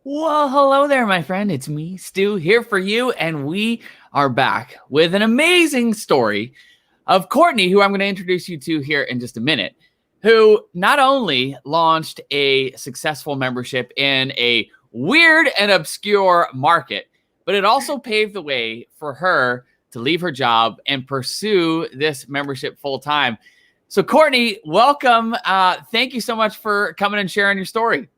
Well, hello there, my friend. It's me, Stu, here for you, and we are back with an amazing story of Courtney, who I'm going to introduce you to here in just a minute, who not only launched a successful membership in a weird and obscure market, but it also paved the way for her to leave her job and pursue this membership full time. So, Courtney, welcome. Thank you so much for coming and sharing your story.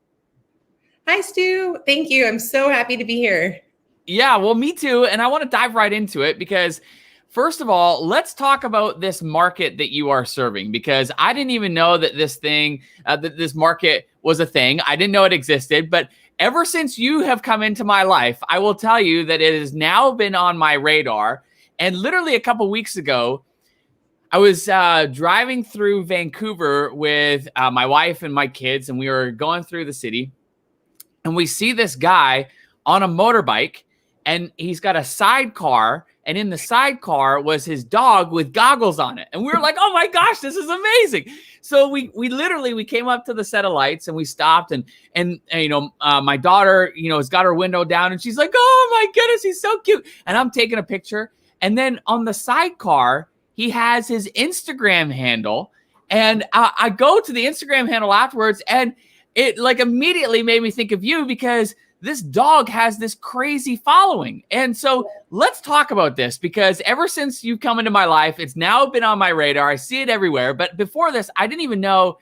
Hi, Stu. Thank you. I'm so happy to be here. Yeah, well, me too. And I want to dive right into it because, first of all, let's talk about this market that you are serving, because I didn't even know that that this market was a thing. I didn't know it existed. But ever since you have come into my life, I will tell you that it has now been on my radar. And literally a couple weeks ago, I was driving through Vancouver with my wife and my kids, and we were going through the city. And we see this guy on a motorbike, and he's got a sidecar, and in the sidecar was his dog with goggles on it. And we were like, oh my gosh, this is amazing. So we literally came up to the set of lights, and we stopped, and my daughter, has got her window down, and she's like, oh my goodness, he's so cute. And I'm taking a picture. And then on the sidecar, he has his Instagram handle. And I go to the Instagram handle afterwards, and it immediately made me think of you, because this dog has this crazy following. And so let's talk about this, because ever since you come into my life, it's now been on my radar. I see it everywhere. But before this, I didn't even know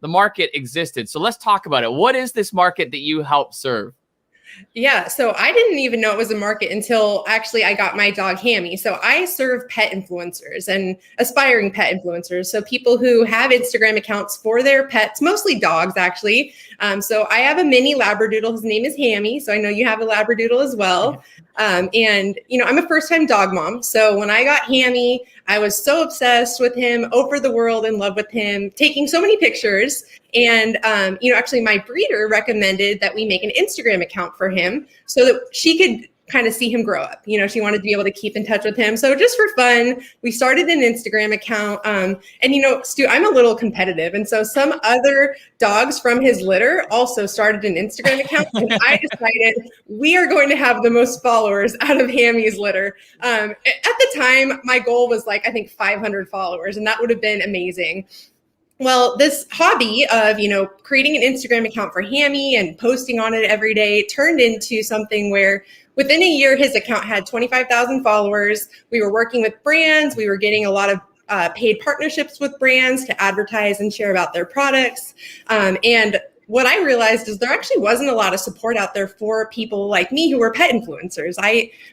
the market existed. So let's talk about it. What is this market that you help serve? Yeah, so I didn't even know it was a market until actually I got my dog Hammy. So I serve pet influencers and aspiring pet influencers. So people who have Instagram accounts for their pets, mostly dogs, actually. So I have a mini Labradoodle. His name is Hammy. So I know you have a Labradoodle as well. I'm a first-time dog mom. So when I got Hammy, I was so obsessed with him, over the world, in love with him, taking so many pictures. And, actually my breeder recommended that we make an Instagram account for him so that she could kind of see him grow up. She wanted to be able to keep in touch with him. So just for fun, we started an Instagram account. Stu, I'm a little competitive. And so some other dogs from his litter also started an Instagram account. And I decided we are going to have the most followers out of Hammy's litter. At the time, my goal was I think 500 followers, and that would have been amazing. Well, this hobby of, creating an Instagram account for Hammy and posting on it every day turned into something where within a year, his account had 25,000 followers. We were working with brands. We were getting a lot of paid partnerships with brands to advertise and share about their products. And what I realized is there actually wasn't a lot of support out there for people like me who were pet influencers.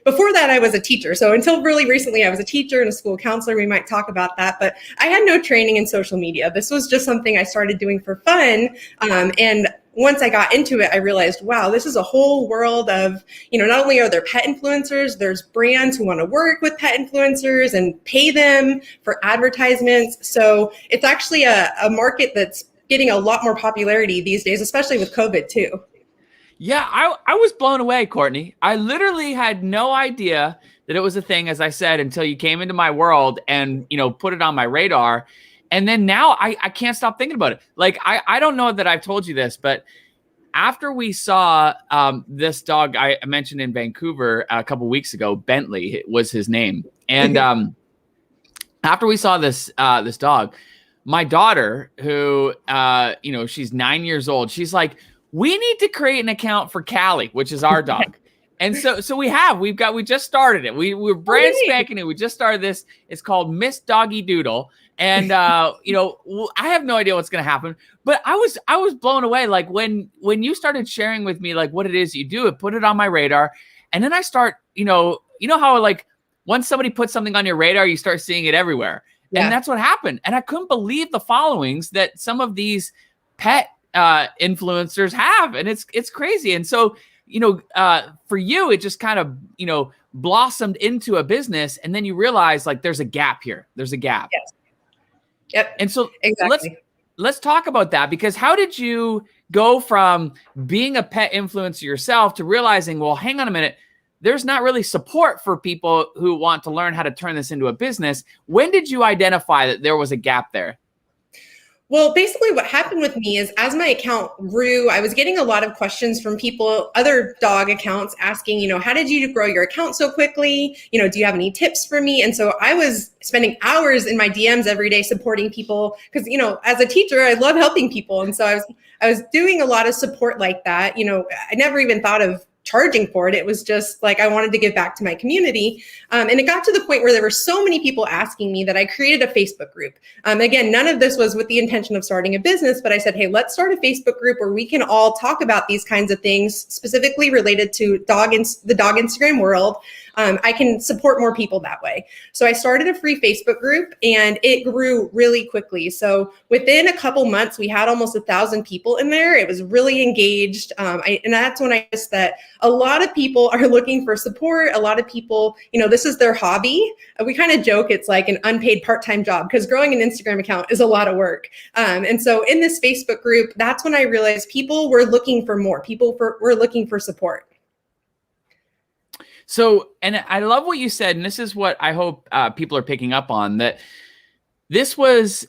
Before that, I was a teacher. So until really recently, I was a teacher and a school counselor. We might talk about that, but I had no training in social media. This was just something I started doing for fun. And once I got into it, I realized, wow, this is a whole world of, not only are there pet influencers, there's brands who want to work with pet influencers and pay them for advertisements. So it's actually a market that's getting a lot more popularity these days, especially with COVID too. Yeah, I was blown away, Courtney. I literally had no idea that it was a thing, as I said, until you came into my world and, put it on my radar. And then now I can't stop thinking about it. I don't know that I've told you this, but after we saw this dog I mentioned in Vancouver a couple weeks ago, Bentley was his name. And after we saw this dog, my daughter, who, she's 9 years old, she's like, we need to create an account for Callie, which is our dog. And so we just started it. We're brand spanking new. We just started this. It's called Miss Doggy Doodle. And, I have no idea what's going to happen, but I was blown away. When you started sharing with me, what it is you do, it put it on my radar. And then I start, how once somebody puts something on your radar, you start seeing it everywhere. Yeah. And that's what happened. And I couldn't believe the followings that some of these pet influencers have. And it's crazy. And so, for you, it just kind of, blossomed into a business. And then you realize there's a gap here. There's a gap. Yes. Yep. And so exactly. let's talk about that, because how did you go from being a pet influencer yourself to realizing, well, hang on a minute, there's not really support for people who want to learn how to turn this into a business? When did you identify that there was a gap there? Well, basically what happened with me is as my account grew, I was getting a lot of questions from people, other dog accounts asking, how did you grow your account so quickly? Do you have any tips for me? And so I was spending hours in my DMs every day supporting people because, as a teacher, I love helping people. And so I was doing a lot of support like that. I never even thought of charging for it. It was just like I wanted to give back to my community. And it got to the point where there were so many people asking me that I created a Facebook group. Again, none of this was with the intention of starting a business, but I said, hey, let's start a Facebook group where we can all talk about these kinds of things specifically related to the dog Instagram world. I can support more people that way. So I started a free Facebook group and it grew really quickly. So within a couple months, we had almost 1,000 people in there. It was really engaged. And that's when I noticed that a lot of people are looking for support. A lot of people, this is their hobby. We kind of joke it's like an unpaid part-time job because growing an Instagram account is a lot of work. And so in this Facebook group, that's when I realized people were looking for more. Were looking for support. So, and I love what you said, and this is what I hope people are picking up on, that this was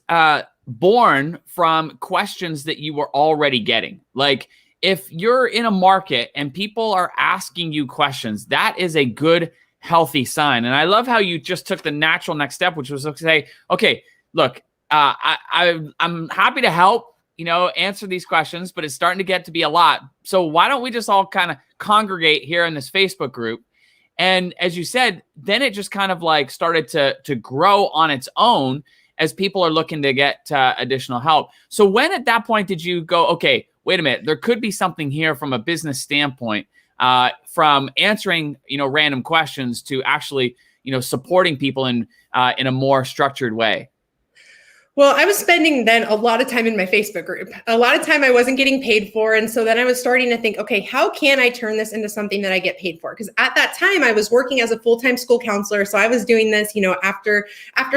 born from questions that you were already getting. Like, if you're in a market and people are asking you questions, that is a good, healthy sign. And I love how you just took the natural next step, which was to say, okay, look, I'm happy to help, answer these questions, but it's starting to get to be a lot. So why don't we just all kind of congregate here in this Facebook group? And as you said, then it just kind of like started to grow on its own as people are looking to get additional help. So when at that point did you go, okay, wait a minute, there could be something here from a business standpoint, from answering, random questions to actually, supporting people in a more structured way? Well, I was spending then a lot of time in my Facebook group. A lot of time I wasn't getting paid for. And so then I was starting to think, okay, how can I turn this into something that I get paid for? Because at that time I was working as a full-time school counselor. So I was doing this, after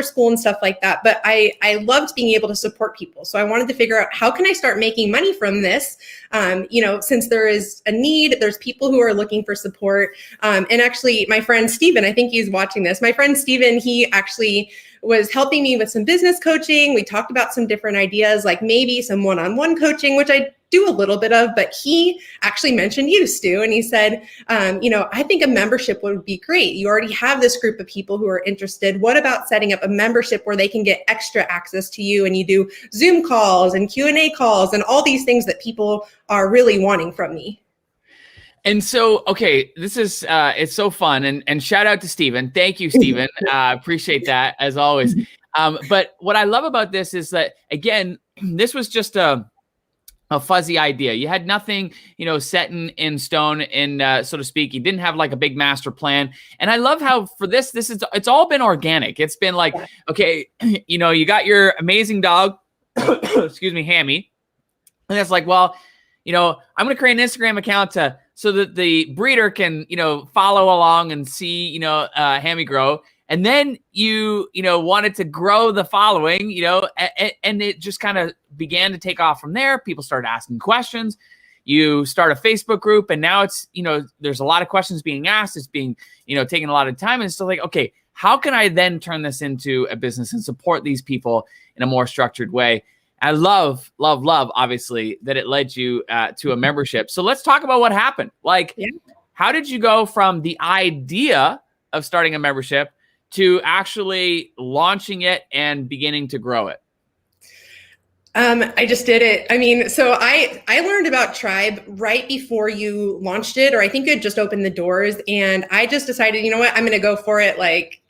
school and stuff like that. But I loved being able to support people. So I wanted to figure out how can I start making money from this? Since there is a need, there's people who are looking for support. And actually my friend Steven, I think he's watching this. My friend Steven, he actually was helping me with some business coaching. We talked about some different ideas, like maybe some one-on-one coaching, which I do a little bit of, but he actually mentioned you, Stu, and he said, I think a membership would be great. You already have this group of people who are interested. What about setting up a membership where they can get extra access to you and you do Zoom calls and Q&A calls and all these things that people are really wanting from me? And so, okay, this is, it's so fun. And shout out to Steven. Thank you, Steven. Appreciate that as always. But what I love about this is that, again, this was just a fuzzy idea. You had nothing, set in stone, so to speak. You didn't have like a big master plan. And I love how for this is, it's all been organic. It's been like, okay, you got your amazing dog, excuse me, Hammy. And it's like, well, I'm going to create an Instagram account so that the breeder can, follow along and see, Hammy grow. And then you wanted to grow the following, and it just kind of began to take off from there. People started asking questions. You start a Facebook group, and now it's, there's a lot of questions being asked. It's being, taking a lot of time. And it's still like, okay, how can I then turn this into a business and support these people in a more structured way? I love, obviously, that it led you to a membership. So let's talk about what happened. Like, how did you go from the idea of starting a membership to actually launching it and beginning to grow it? I just did it. I mean, so I learned about Tribe right before you launched it, or I think it just opened the doors. And I just decided, you know what, I'm going to go for it. Like,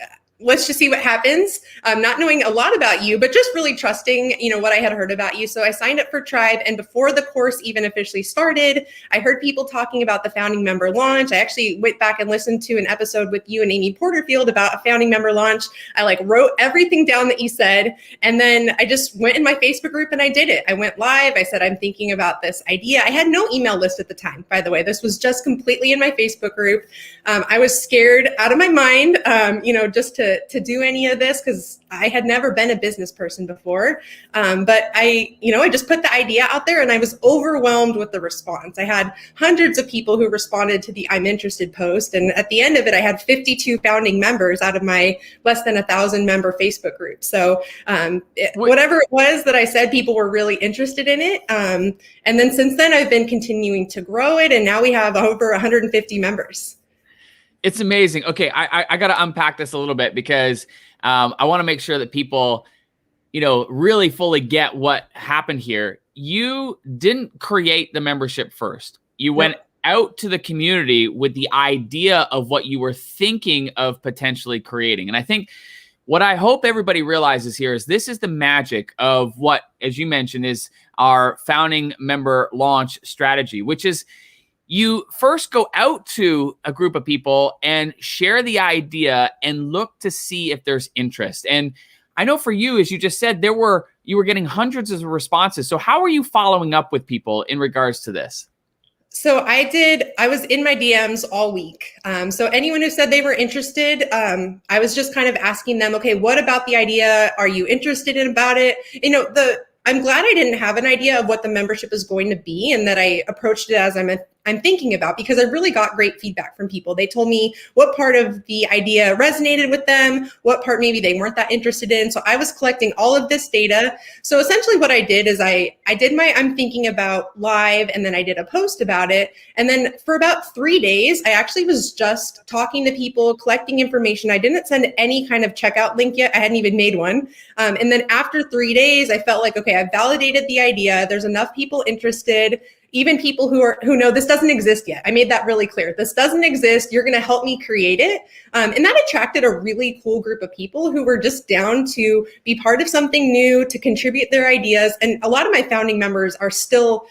let's just see what happens. Not knowing a lot about you, but just really trusting, what I had heard about you. So I signed up for Tribe. And before the course even officially started, I heard people talking about the founding member launch. I actually went back and listened to an episode with you and Amy Porterfield about a founding member launch. I wrote everything down that you said. And then I just went in my Facebook group and I did it. I went live. I said, I'm thinking about this idea. I had no email list at the time, by the way. This was just completely in my Facebook group. I was scared out of my mind, just to to do any of this because I had never been a business person before. But I just put the idea out there and I was overwhelmed with the response. I had hundreds of people who responded to the I'm interested post. And at the end of it, I had 52 founding members out of my less than 1,000 member Facebook group. So whatever it was that I said, people were really interested in it. And then since then, I've been continuing to grow it. And now we have over 150 members. It's amazing. Okay, I got to unpack this a little bit because I want to make sure that people, really fully get what happened here. You didn't create the membership first. You went out to the community with the idea of what you were thinking of potentially creating. And I think what I hope everybody realizes here is this is the magic of what, as you mentioned, is our founding member launch strategy, which is you first go out to a group of people and share the idea and look to see if there's interest. And I know for you, as you just said, you were getting hundreds of responses. So how are you following up with people in regards to this? So I was in my DMs all week. So anyone who said they were interested, I was just kind of asking them, okay, what about the idea? Are you interested in about it? I'm glad I didn't have an idea of what the membership is going to be and that I approached it as I'm thinking about, because I really got great feedback from people. They told me what part of the idea resonated with them, what part maybe they weren't that interested in. So I was collecting all of this data. So essentially what I did is I did my I'm thinking about live, and then I did a post about it. And then for about 3 days, I actually was just talking to people, collecting information. I didn't send any kind of checkout link yet. I hadn't even made one. And then after 3 days, I felt like, okay, I validated the idea. There's enough people interested. Even people who know this doesn't exist yet. I made that really clear. This doesn't exist. You're going to help me create it. And that attracted a really cool group of people who were just down to be part of something new, to contribute their ideas. And a lot of my founding members are still,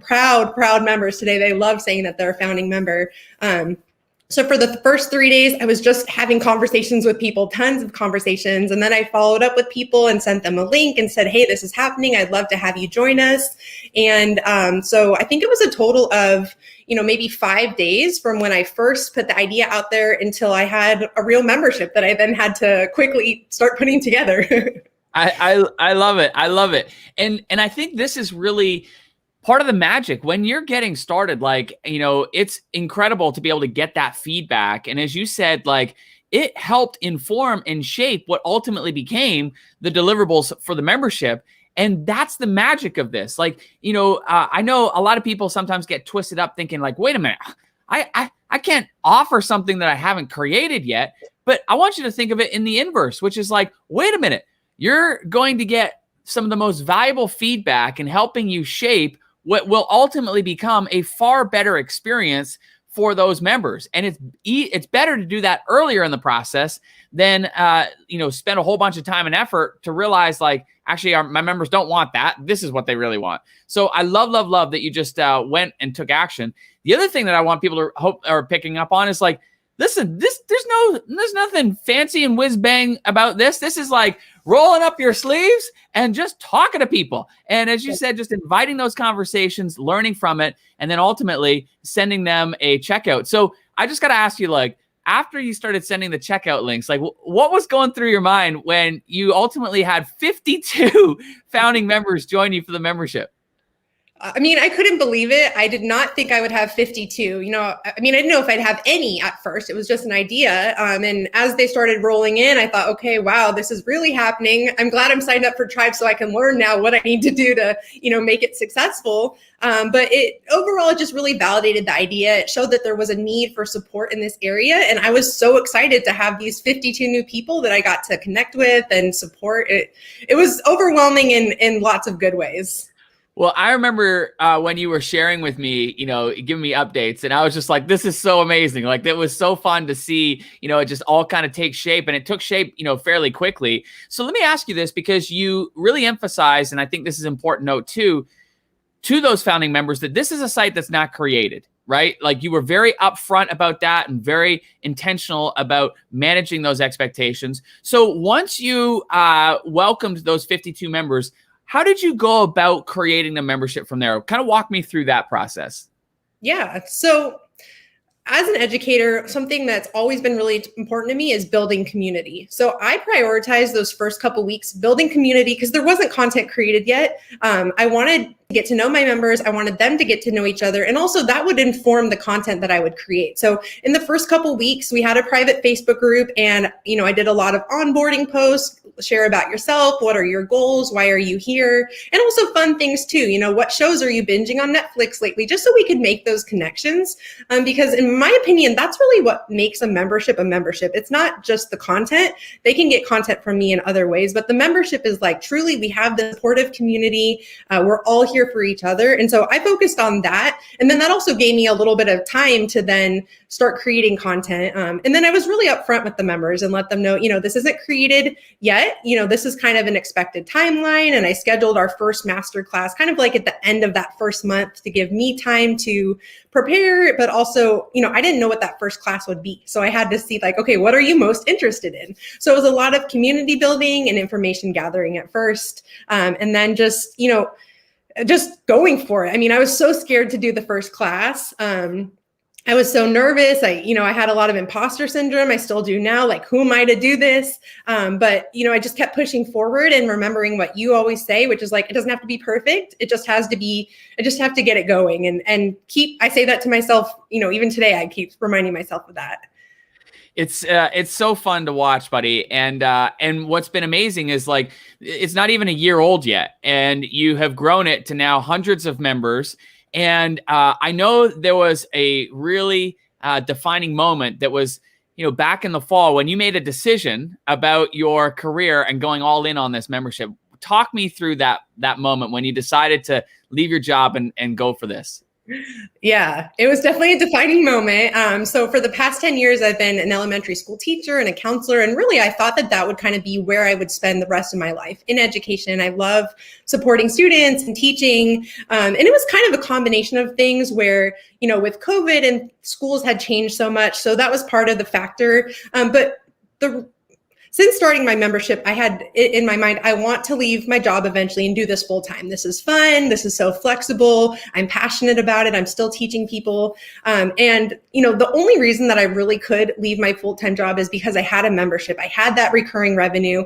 proud members today. They love saying that they're a founding member. So for the first 3 days, I was just having conversations with people, tons of conversations. And then I followed up with people and sent them a link and said, hey, this is happening. I'd love to have you join us. And so I think it was a total of, maybe 5 days from when I first put the idea out there until I had a real membership that I then had to quickly start putting together. I love it. I love it. And I think this is really part of the magic when you're getting started. It's incredible to be able to get that feedback. And as you said, it helped inform and shape what ultimately became the deliverables for the membership. And that's the magic of this. I know a lot of people sometimes get twisted up thinking wait a minute, I can't offer something that I haven't created yet. But I want you to think of it in the inverse, which is wait a minute, you're going to get some of the most valuable feedback in helping you shape what will ultimately become a far better experience for those members. And it's better to do that earlier in the process than spend a whole bunch of time and effort to realize actually my members don't want that. This is what they really want. So I love that you just went and took action. The other thing that I want people to hope are picking up on is listen, there's nothing fancy and whiz bang about this. This is rolling up your sleeves and just talking to people. And as you said, just inviting those conversations, learning from it, and then ultimately sending them a checkout. So I just got to ask you, after you started sending the checkout links, what was going through your mind when you ultimately had 52 founding members join you for the membership? I couldn't believe it. I did not think I would have 52. I didn't know if I'd have any at first. It was just an idea. And as they started rolling in, I thought, okay, wow, this is really happening. I'm glad I'm signed up for Tribe so I can learn now what I need to do to, make it successful. But overall, it just really validated the idea. It showed that there was a need for support in this area. And I was so excited to have these 52 new people that I got to connect with and support. It was overwhelming in lots of good ways. Well, I remember when you were sharing with me, giving me updates, and I was just this is so amazing. It was so fun to see, it just all kind of take shape, and it took shape, fairly quickly. So let me ask you this, because you really emphasize, and I think this is an important note too, to those founding members, that this is a site that's not created, right? You were very upfront about that and very intentional about managing those expectations. So once you welcomed those 52 members, how did you go about creating the membership from there? Kind of walk me through that process. Yeah. So as an educator, something that's always been really important to me is building community. So I prioritize those first couple weeks building community because there wasn't content created yet. I wanted to get to know my members. I wanted them to get to know each other. And also that would inform the content that I would create. So in the first couple weeks, we had a private Facebook group and, I did a lot of onboarding posts, share about yourself. What are your goals? Why are you here? And also fun things too. What shows are you binging on Netflix lately? Just so we could make those connections. Because in my opinion, that's really what makes a membership a membership. It's not just the content. They can get content from me in other ways, but the membership is like truly we have the supportive community. We're all here for each other. And so I focused on that. And then that also gave me a little bit of time to then start creating content. And then I was really upfront with the members and let them know, this isn't created yet. This is kind of an expected timeline. And I scheduled our first masterclass kind of like at the end of that first month to give me time to prepare. But also, I didn't know what that first class would be. So I had to see like, okay, what are you most interested in? So it was a lot of community building and information gathering at first. And then just going for it. I mean, I was so scared to do the first class. I was so nervous. I had a lot of imposter syndrome. I still do now. Like, who am I to do this? But I just kept pushing forward and remembering what you always say, which is like, it doesn't have to be perfect. It just has to be, I just have to get it going and I say that to myself, even today, I keep reminding myself of that. It's so fun to watch, buddy. And what's been amazing is like, it's not even a year old yet. And you have grown it to now hundreds of members. And I know there was a really defining moment that was, back in the fall when you made a decision about your career and going all in on this membership. Talk me through that moment when you decided to leave your job and go for this. Yeah, it was definitely a defining moment. So for the past 10 years, I've been an elementary school teacher and a counselor. And really, I thought that would kind of be where I would spend the rest of my life in education. I love supporting students and teaching. And it was kind of a combination of things where, with COVID and schools had changed so much. So that was part of the factor. Since starting my membership, I had in my mind, I want to leave my job eventually and do this full time. This is fun. This is so flexible. I'm passionate about it. I'm still teaching people. The only reason that I really could leave my full-time job is because I had a membership. I had that recurring revenue.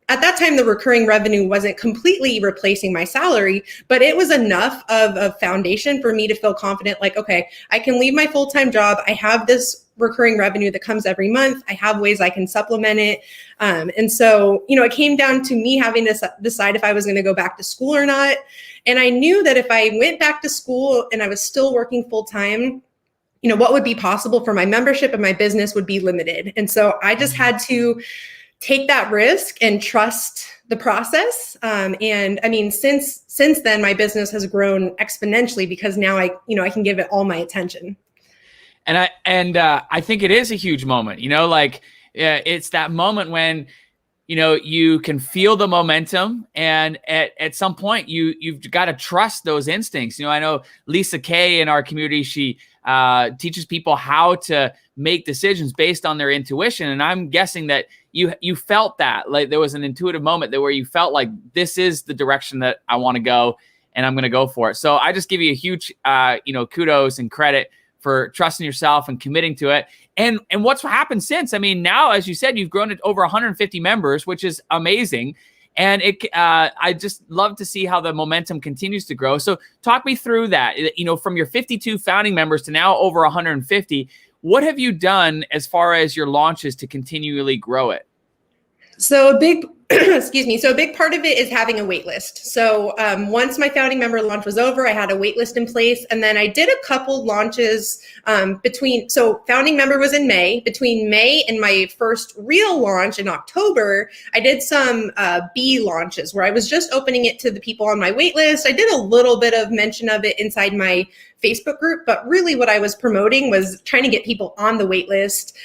At that time, the recurring revenue wasn't completely replacing my salary, but it was enough of a foundation for me to feel confident, like, okay, I can leave my full-time job. I have this recurring revenue that comes every month. I have ways I can supplement it. And so, it came down to me having to decide if I was going to go back to school or not. And I knew that if I went back to school and I was still working full-time, what would be possible for my membership and my business would be limited. And so I just had to take that risk and trust the process. And I mean, since then, my business has grown exponentially because now I can give it all my attention. And I think it is a huge moment, it's that moment when, you can feel the momentum, and at some point you've got to trust those instincts. I know Lisa Kay in our community, she teaches people how to make decisions based on their intuition. And I'm guessing that you felt that, like there was an intuitive moment there where you felt like this is the direction that I want to go and I'm going to go for it. So I just give you a huge, kudos and credit for trusting yourself and committing to it. And what's happened since? I mean, now, as you said, you've grown to over 150 members, which is amazing. And I just love to see how the momentum continues to grow. So talk me through that, from your 52 founding members to now over 150, what have you done as far as your launches to continually grow it? So a big part of it is having a waitlist. So once my founding member launch was over, I had a waitlist in place. And then I did a couple launches so founding member was in May. Between May and my first real launch in October, I did some B launches where I was just opening it to the people on my waitlist. I did a little bit of mention of it inside my Facebook group, but really what I was promoting was trying to get people on the wait list,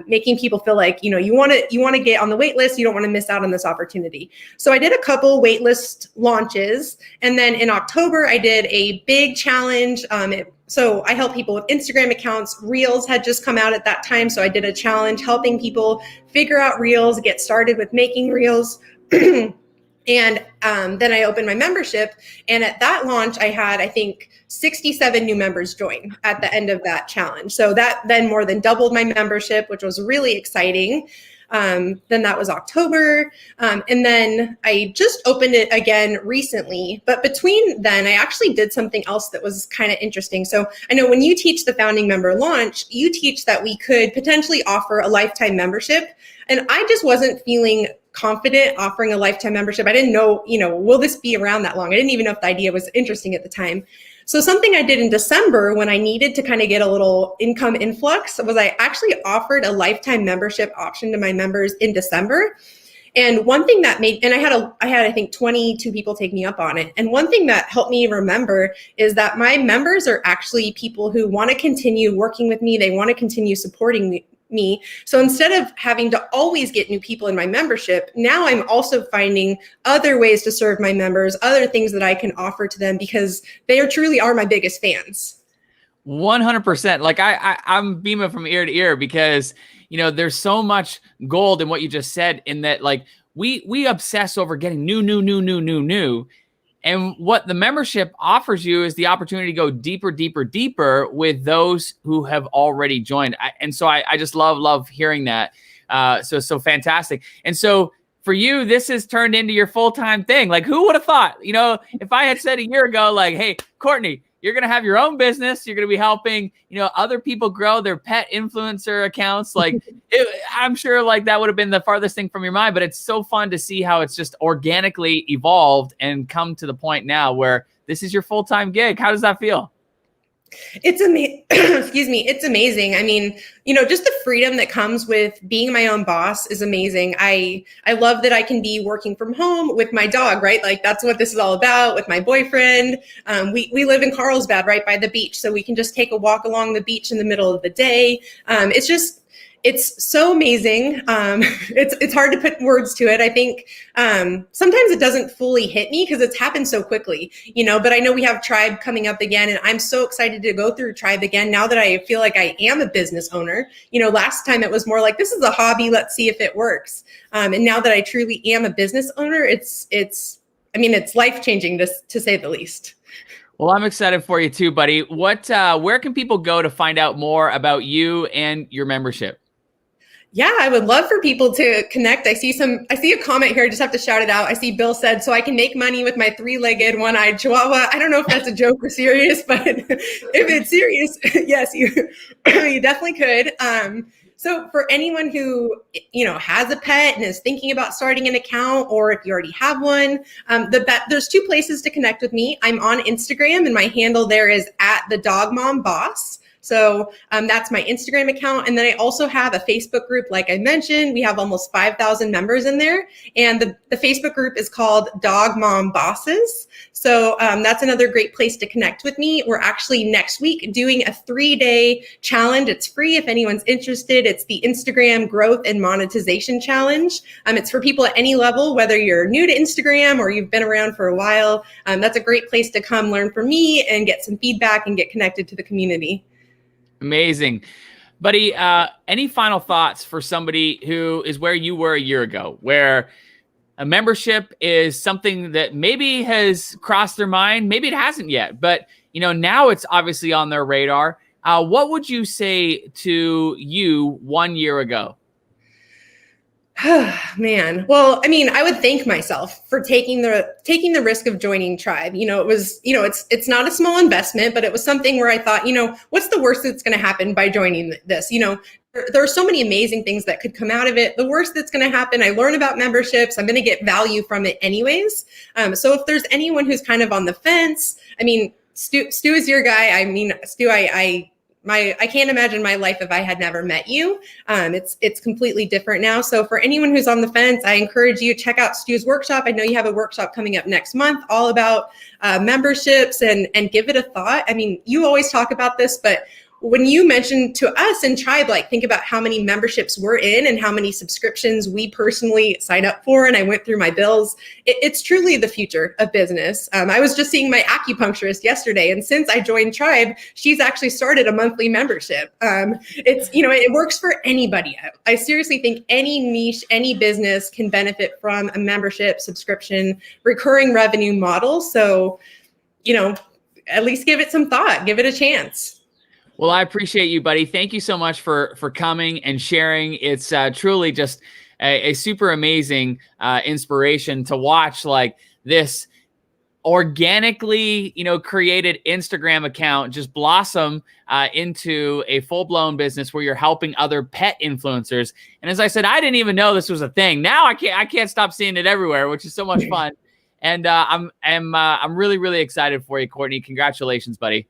making people feel like, you want to get on the wait list. You don't want to miss out on this opportunity. So I did a couple wait list launches. And then in October, I did a big challenge. So I help people with Instagram accounts. Reels had just come out at that time. So I did a challenge helping people figure out Reels, get started with making Reels. And then I opened my membership. And at that launch, I had, I think, 67 new members join at the end of that challenge. So that then more than doubled my membership, which was really exciting. Then that was October. And then I just opened it again recently. But between then, I actually did something else that was kind of interesting. So I know when you teach the founding member launch, you teach that we could potentially offer a lifetime membership. And I just wasn't feeling confident offering a lifetime membership. I didn't know, will this be around that long? I didn't even know if the idea was interesting at the time. So something I did in December when I needed to kind of get a little income influx was I actually offered a lifetime membership option to my members in December. And one thing that made, and I had I think 22 people take me up on it. And one thing that helped me remember is that my members are actually people who want to continue working with me. They want to continue supporting me. So instead of having to always get new people in my membership, now I'm also finding other ways to serve my members, other things that I can offer to them because they truly are my biggest fans. 100%. Like I'm beaming from ear to ear because, there's so much gold in what you just said in that, like we obsess over getting new. And what the membership offers you is the opportunity to go deeper with those who have already joined. And so I just love hearing that. So fantastic. And so for you, this has turned into your full-time thing. Like who would have thought, if I had said a year ago, like, hey, Courtney, you're going to have your own business. You're going to be helping, other people grow their pet influencer accounts. Like I'm sure like that would have been the farthest thing from your mind, but it's so fun to see how it's just organically evolved and come to the point now where this is your full-time gig. How does that feel? It's amazing. Excuse me. It's amazing. I mean, just the freedom that comes with being my own boss is amazing. I love that I can be working from home with my dog, right? Like that's what this is all about with my boyfriend. We live in Carlsbad, right by the beach. So we can just take a walk along the beach in the middle of the day. It's so amazing. It's hard to put words to it. I think sometimes it doesn't fully hit me because it's happened so quickly, but I know we have Tribe coming up again and I'm so excited to go through Tribe again now that I feel like I am a business owner. Last time it was more like, this is a hobby, let's see if it works. And now that I truly am a business owner, it's life-changing to say the least. Well, I'm excited for you too, buddy. Where can people go to find out more about you and your membership? Yeah, I would love for people to connect. I see a comment here. I just have to shout it out. I see Bill said, so I can make money with my 3-legged, one-eyed Chihuahua. I don't know if that's a joke or serious, but if it's serious, yes, you definitely could. So for anyone who, has a pet and is thinking about starting an account, or if you already have one, there's 2 places to connect with me. I'm on Instagram and my handle there is @thedogmomboss. So that's my Instagram account. And then I also have a Facebook group. Like I mentioned, we have almost 5,000 members in there. And the Facebook group is called Dog Mom Bosses. So that's another great place to connect with me. We're actually next week doing a 3-day challenge. It's free if anyone's interested. It's the Instagram Growth and Monetization Challenge. It's for people at any level, whether you're new to Instagram or you've been around for a while. That's a great place to come learn from me and get some feedback and get connected to the community. Amazing. Buddy, any final thoughts for somebody who is where you were a year ago, where a membership is something that maybe has crossed their mind, maybe it hasn't yet, but now it's obviously on their radar. What would you say to you 1 year ago? Man. Well, I would thank myself for taking the risk of joining Tribe. It was, it's not a small investment, but it was something where I thought, what's the worst that's going to happen by joining this? There are so many amazing things that could come out of it. The worst that's going to happen, I learn about memberships. I'm going to get value from it anyways. So if there's anyone who's kind of on the fence, Stu is your guy. Stu, I can't imagine my life if I had never met you. It's completely different now. So for anyone who's on the fence, I encourage you to check out Stu's workshop. I know you have a workshop coming up next month, all about memberships, and give it a thought. You always talk about this, but when you mentioned to us in Tribe, like think about how many memberships we're in and how many subscriptions we personally sign up for. And I went through my bills. It's truly the future of business. I was just seeing my acupuncturist yesterday. And since I joined Tribe, she's actually started a monthly membership. It works for anybody. I seriously think any niche, any business can benefit from a membership, subscription, recurring revenue model. So, at least give it some thought, give it a chance. Well, I appreciate you, buddy. Thank you so much for coming and sharing. It's truly just a super amazing inspiration to watch like this organically, created Instagram account just blossom into a full-blown business where you're helping other pet influencers. And as I said, I didn't even know this was a thing. Now I can't stop seeing it everywhere, which is so much fun. And I'm really, really excited for you, Courtney. Congratulations, buddy.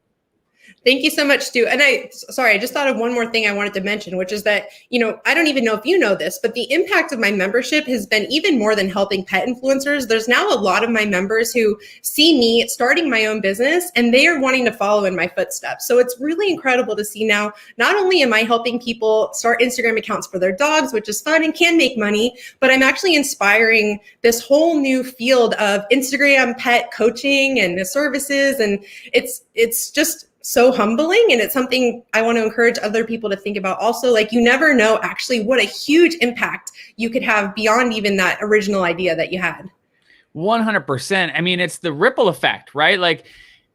Thank you so much, Stu. And I just thought of one more thing I wanted to mention, which is that, I don't even know if you know this, but the impact of my membership has been even more than helping pet influencers. There's now a lot of my members who see me starting my own business and they are wanting to follow in my footsteps. So it's really incredible to see now, not only am I helping people start Instagram accounts for their dogs, which is fun and can make money, but I'm actually inspiring this whole new field of Instagram pet coaching and the services. And it's just so humbling. And it's something I want to encourage other people to think about also. Like, you never know actually what a huge impact you could have beyond even that original idea that you had. 100%. I mean, it's the ripple effect, right? Like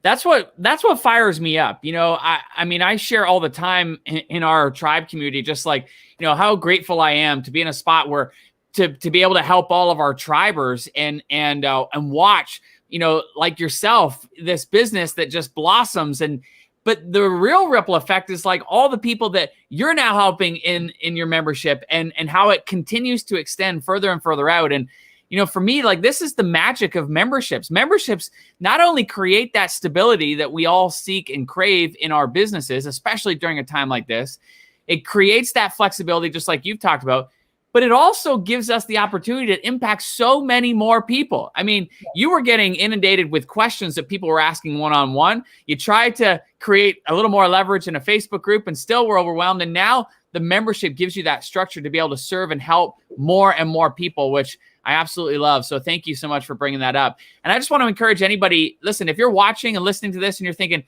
that's what fires me up. I share all the time in our Tribe community, just like, how grateful I am to be in a spot where to be able to help all of our tribers and watch, like yourself, this business that just blossoms. But the real ripple effect is like all the people that you're now helping in your membership and how it continues to extend further and further out. And, for me, like this is the magic of memberships. Memberships not only create that stability that we all seek and crave in our businesses, especially during a time like this, it creates that flexibility, just like you've talked about, but it also gives us the opportunity to impact so many more people. I mean, you were getting inundated with questions that people were asking one-on-one. You tried to create a little more leverage in a Facebook group and still were overwhelmed. And now the membership gives you that structure to be able to serve and help more and more people, which I absolutely love. So thank you so much for bringing that up. And I just want to encourage anybody, listen, if you're watching and listening to this and you're thinking,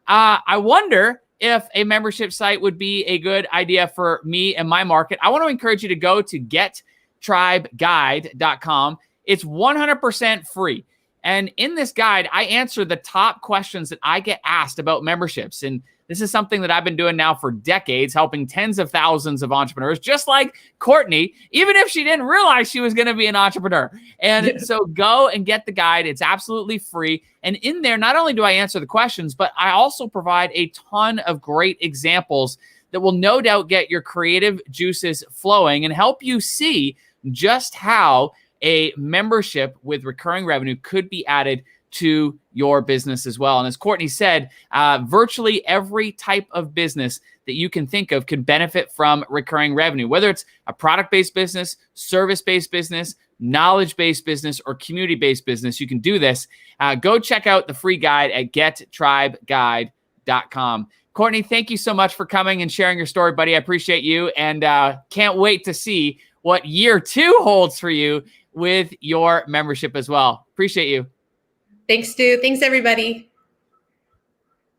I wonder if a membership site would be a good idea for me and my market, I want to encourage you to go to gettribeguide.com. It's 100% free. And in this guide, I answer the top questions that I get asked about memberships. And this is something that I've been doing now for decades, helping tens of thousands of entrepreneurs, just like Courtney, even if she didn't realize she was going to be an entrepreneur. And so go and get the guide. It's absolutely free. And in there, not only do I answer the questions, but I also provide a ton of great examples that will no doubt get your creative juices flowing and help you see just how a membership with recurring revenue could be added to your business as well. And as Courtney said, virtually every type of business that you can think of can benefit from recurring revenue, whether it's a product-based business, service-based business, knowledge-based business, or community-based business. You can do this. Go check out the free guide at gettribeguide.com. Courtney, thank you so much for coming and sharing your story, buddy. I appreciate you and can't wait to see what year 2 holds for you with your membership as well. Appreciate you. Thanks, Stu. Thanks, everybody.